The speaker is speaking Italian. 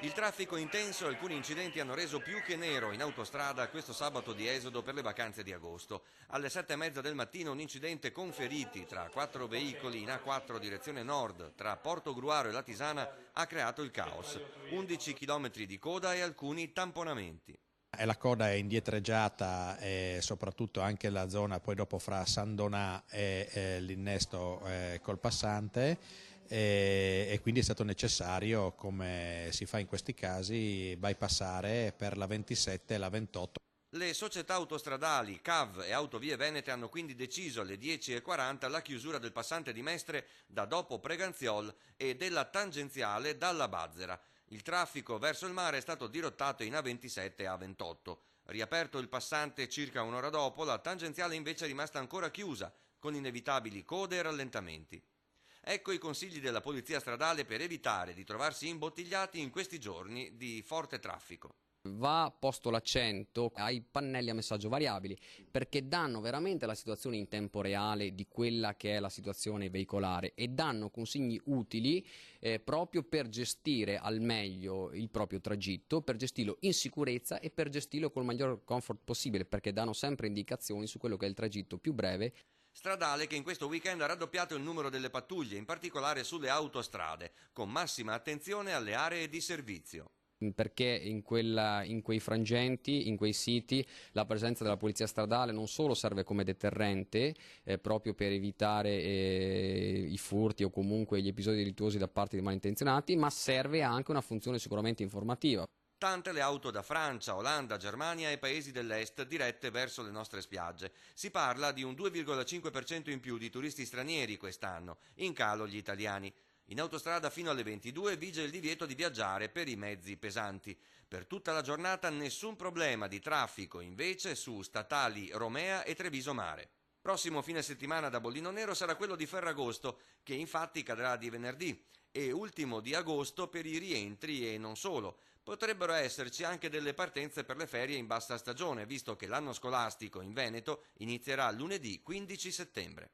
Il traffico intenso e alcuni incidenti hanno reso più che nero in autostrada questo sabato di esodo per le vacanze di agosto. Alle 7:30 del mattino un incidente con feriti tra 4 veicoli in A4 direzione nord tra Portogruaro e Latisana ha creato il caos. 11 chilometri di coda e alcuni tamponamenti. E la coda è indietreggiata e soprattutto anche la zona poi dopo fra San Donà e l'innesto col passante e quindi è stato necessario, come si fa in questi casi, bypassare per la 27 e la 28. Le società autostradali CAV e Autovie Venete hanno quindi deciso alle 10:40 la chiusura del passante di Mestre da dopo Preganziol e della tangenziale dalla Bazzera. Il traffico verso il mare è stato dirottato in A27 e A28. Riaperto il passante circa un'ora dopo, la tangenziale invece è rimasta ancora chiusa, con inevitabili code e rallentamenti. Ecco i consigli della Polizia Stradale per evitare di trovarsi imbottigliati in questi giorni di forte traffico. Va posto l'accento ai pannelli a messaggio variabili perché danno veramente la situazione in tempo reale di quella che è la situazione veicolare e danno consigli utili proprio per gestire al meglio il proprio tragitto, per gestirlo in sicurezza e per gestirlo col maggior comfort possibile, perché danno sempre indicazioni su quello che è il tragitto più breve. Stradale che in questo weekend ha raddoppiato il numero delle pattuglie, in particolare sulle autostrade, con massima attenzione alle aree di servizio. Perché in quei frangenti, in quei siti, la presenza della polizia stradale non solo serve come deterrente proprio per evitare i furti o comunque gli episodi delittuosi da parte di malintenzionati, ma serve anche una funzione sicuramente informativa. Tante le auto da Francia, Olanda, Germania e paesi dell'est dirette verso le nostre spiagge. Si parla di un 2,5% in più di turisti stranieri quest'anno, in calo gli italiani. In autostrada fino alle 22 vige il divieto di viaggiare per i mezzi pesanti. Per tutta la giornata nessun problema di traffico invece su statali Romea e Treviso Mare. Prossimo fine settimana da bollino nero sarà quello di Ferragosto, che infatti cadrà di venerdì, e ultimo di agosto per i rientri e non solo. Potrebbero esserci anche delle partenze per le ferie in bassa stagione, visto che l'anno scolastico in Veneto inizierà lunedì 15 settembre.